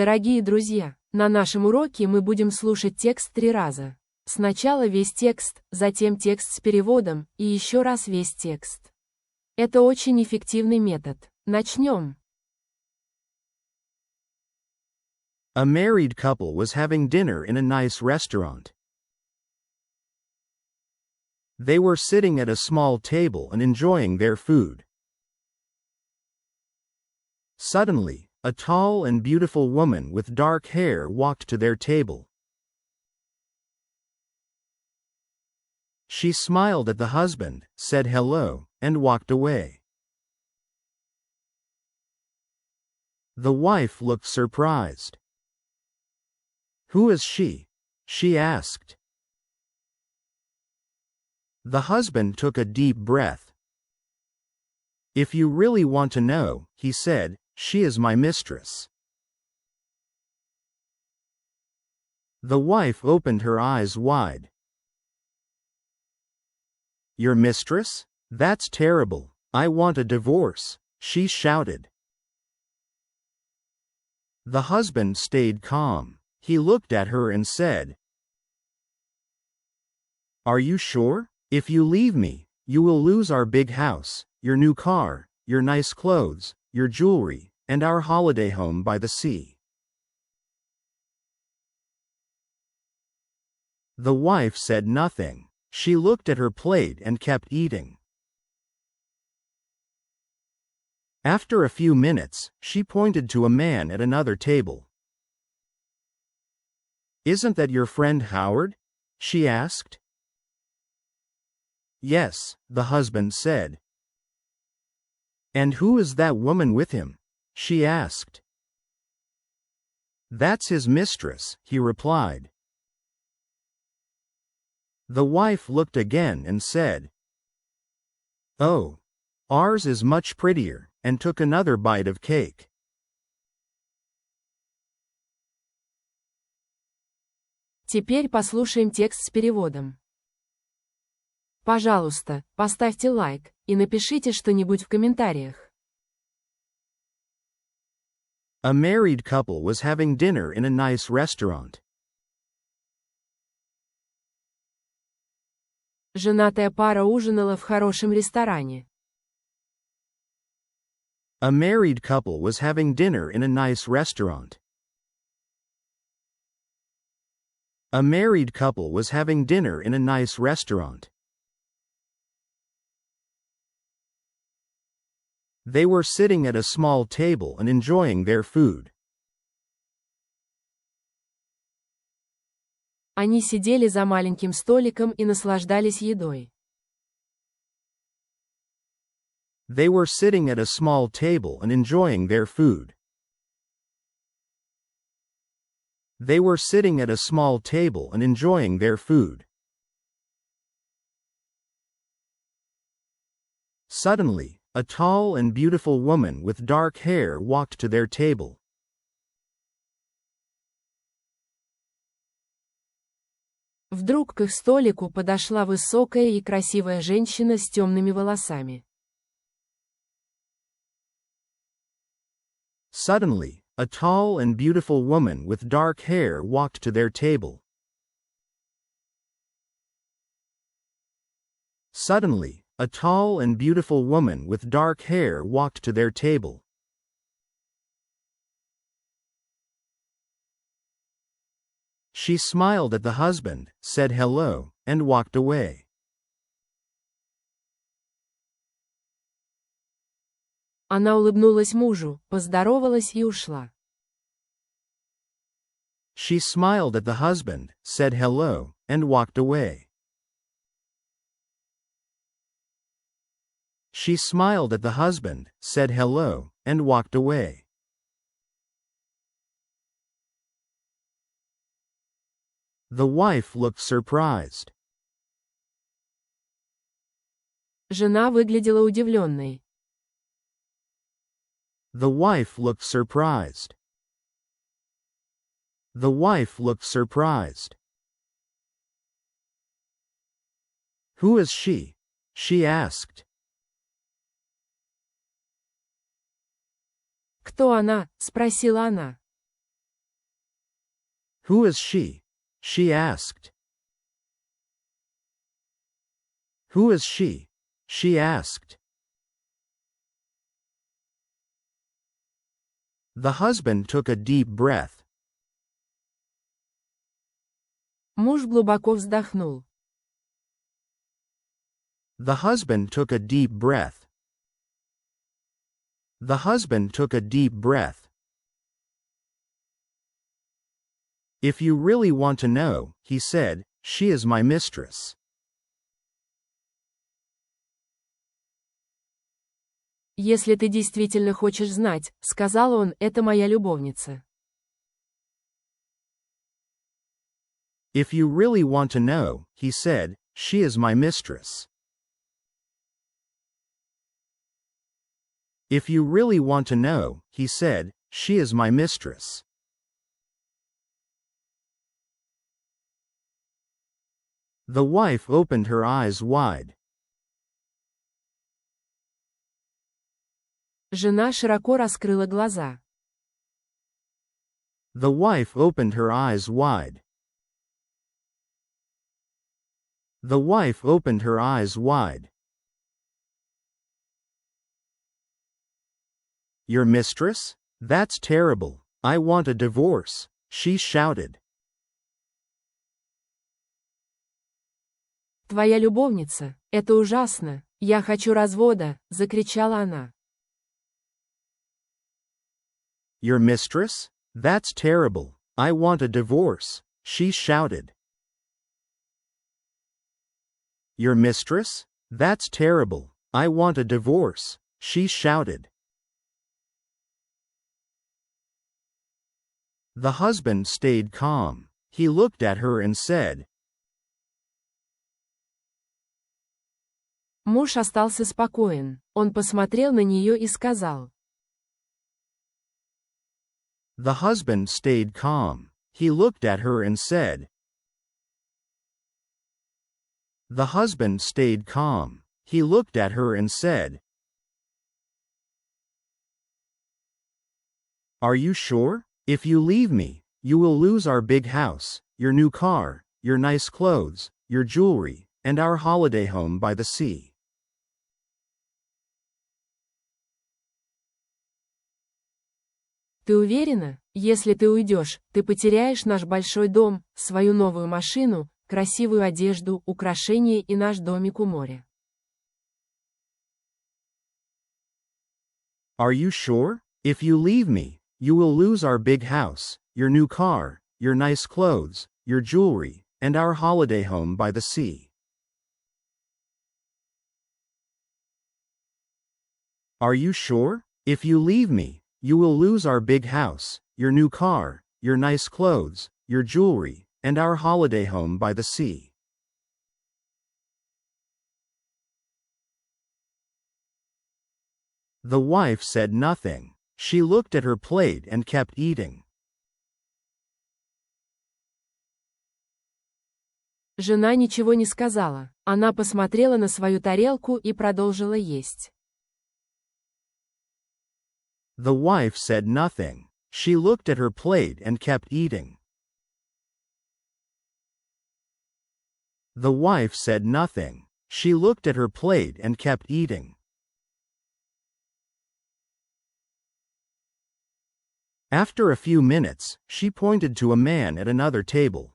Дорогие друзья, на нашем уроке мы будем слушать текст 3 раза. Сначала весь текст, затем текст с переводом, и еще раз весь текст. Это очень эффективный метод. Начнем. A married couple was having dinner in a nice restaurant. They were sitting at a small table and enjoying their food. Suddenly, a tall and beautiful woman with dark hair walked to their table. She smiled at the husband, said hello, and walked away. The wife looked surprised. "Who is she?" she asked. The husband took a deep breath. "If you really want to know," he said, "she is my mistress." The wife opened her eyes wide. "Your mistress? That's terrible. I want a divorce," she shouted. The husband stayed calm. He looked at her and said, "Are you sure? If you leave me, you will lose our big house, your new car, your nice clothes, your jewelry, and our holiday home by the sea." The wife said nothing. She looked at her plate and kept eating. After a few minutes, she pointed to a man at another table. "Isn't that your friend Howard?" she asked. "Yes," the husband said. "And who is that woman with him?" she asked. "That's his mistress," he replied. The wife looked again and said, "Oh, ours is much prettier," and took another bite of cake. Теперь послушаем текст с переводом. Пожалуйста, поставьте лайк и напишите что-нибудь в комментариях. A married couple was having dinner in a nice restaurant. Женатая пара ужинала в хорошем ресторане. A married couple was having dinner in a nice restaurant. A married couple was having dinner in a nice restaurant. They were sitting at a small table and enjoying their food. Они сидели за маленьким столиком и наслаждались едой. They were sitting at a small table and enjoying their food. They were sitting at a small table and enjoying their food. Suddenly, a tall and beautiful woman with dark hair walked to their table. Вдруг к их столику подошла высокая и красивая женщина с темными волосами. Suddenly, a tall and beautiful woman with dark hair walked to their table. Suddenly, a tall and beautiful woman with dark hair walked to their table. She smiled at the husband, said hello, and walked away. Она улыбнулась мужу, поздоровалась и ушла. She smiled at the husband, said hello, and walked away. She smiled at the husband, said hello, and walked away. The wife looked surprised. Жена выглядела удивленной. The wife looked surprised. The wife looked surprised. "Who is she?" she asked. «Кто она?» — спросила она. Who is she? She asked. Who is she? She asked. The husband took a deep breath. Муж глубоко вздохнул. The husband took a deep breath. The husband took a deep breath. If you really want to know, he said, she is my mistress. Если ты действительно хочешь знать, сказал он, это моя любовница. If you really want to know, he said, she is my mistress. If you really want to know, he said, she is my mistress. The wife opened her eyes wide. Жена широко раскрыла глаза. The wife opened her eyes wide. The wife opened her eyes wide. Your mistress? That's terrible. I want a divorce, she shouted. Твоя любовница, это ужасно, я хочу развода, закричала она. Your mistress? That's terrible. I want a divorce, she shouted. Your mistress? That's terrible. I want a divorce, she shouted. The husband stayed calm. He looked at her and said, Муж остался спокоен. Он посмотрел на нее и сказал. The husband stayed calm. He looked at her and said. The husband stayed calm. He looked at her and said. Are you sure? If you leave me, you will lose our big house, your new car, your nice clothes, your jewelry, and our holiday home by the sea. Ты уверена? Если ты уйдешь, ты потеряешь наш большой дом, свою новую машину, красивую одежду, украшения и наш домик у моря. Are you sure? If you leave me, you will lose our big house, your new car, your nice clothes, your jewelry, and our holiday home by the sea. Are you sure? If you leave me, you will lose our big house, your new car, your nice clothes, your jewelry, and our holiday home by the sea. The wife said nothing. She looked at her plate and kept eating. Жена ничего не сказала. Она посмотрела на свою тарелку и продолжила есть. The wife said nothing. She looked at her plate and kept eating. The wife said nothing. She looked at her plate and kept eating. After a few minutes, she pointed to a man at another table.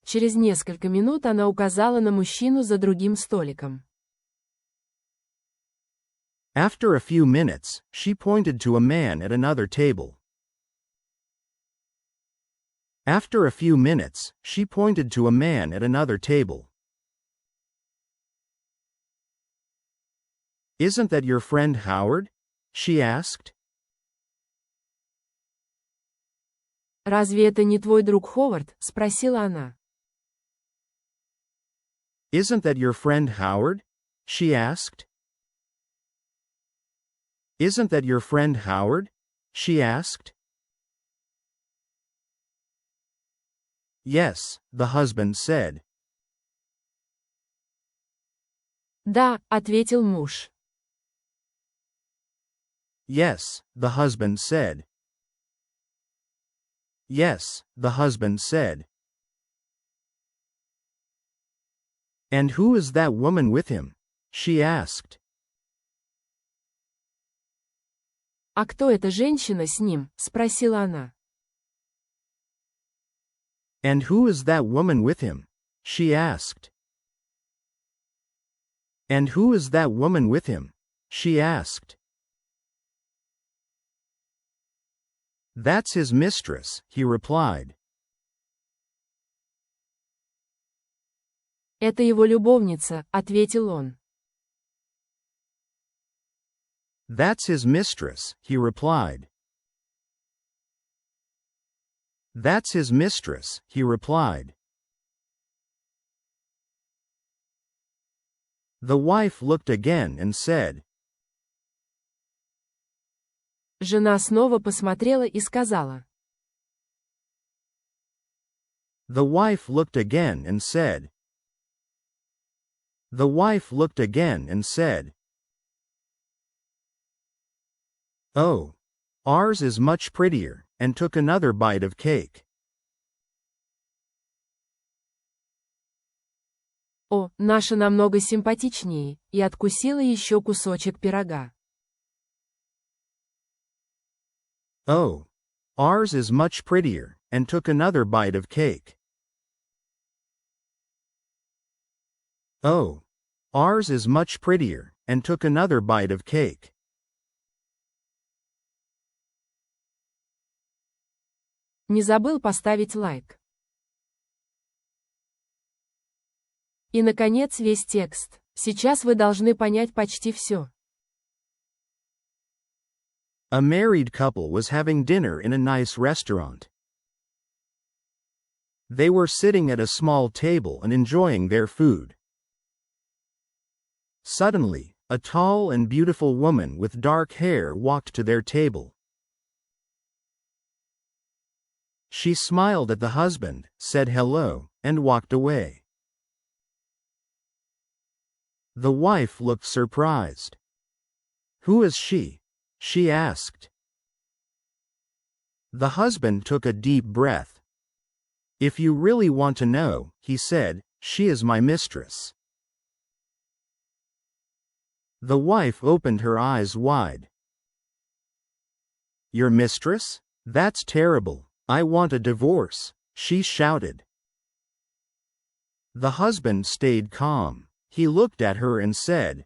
Через несколько минут она указала на мужчину за другим столиком. After a few minutes, she pointed to a man at another table. After a few minutes, she pointed to a man at another table. Isn't that your friend Howard? She asked. «Разве это не твой друг Ховард?» — спросила она. Isn't that your friend Howard? She asked. Isn't that your friend Howard? She asked. Yes, the husband said. «Да», — ответил муж. Yes, the husband said. Yes, the husband said. And who is that woman with him? She asked. «А кто эта женщина с ним?» – спросила она. And who is that woman with him? She asked. And who is that woman with him? She asked. That's his mistress, he replied. «Это его любовница», – ответил он. That's his mistress, he replied. That's his mistress, he replied. The wife looked again and said. Жена снова посмотрела и сказала. The wife looked again and said. The wife looked again and said. Oh. Ours is much prettier, and took another bite of cake. «О, наша намного симпатичнее», и откусила еще кусочек пирога. Oh. Ours is much prettier, and took another bite of cake. Oh. Ours is much prettier, and took another bite of cake. Не забыл поставить лайк. И, наконец, весь текст. Сейчас вы должны понять почти все. A married couple was having dinner in a nice restaurant. They were sitting at a small table and enjoying their food. Suddenly, a tall and beautiful woman with dark hair walked to their table. She smiled at the husband, said hello, and walked away. The wife looked surprised. Who is she? She asked. The husband took a deep breath. If you really want to know, he said, she is my mistress. The wife opened her eyes wide. Your mistress? That's terrible. I want a divorce, she shouted. The husband stayed calm. He looked at her and said,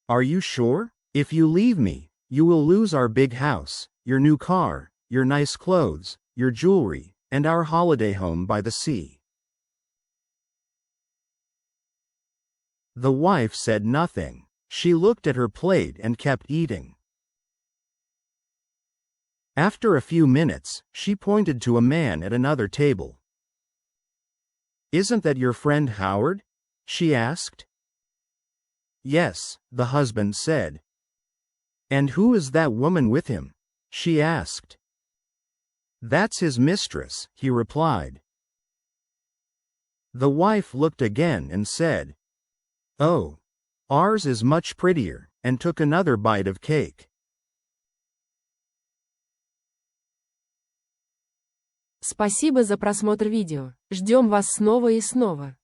Are you sure? If you leave me, you will lose our big house, your new car, your nice clothes, your jewelry, and our holiday home by the sea. The wife said nothing. She looked at her plate and kept eating. After a few minutes, she pointed to a man at another table. Isn't that your friend Howard? She asked. Yes, the husband said. And who is that woman with him? She asked. That's his mistress, he replied. The wife looked again and said, Oh. Ours is much prettier, and took another bite of cake. Спасибо за просмотр видео. Ждем вас снова и снова.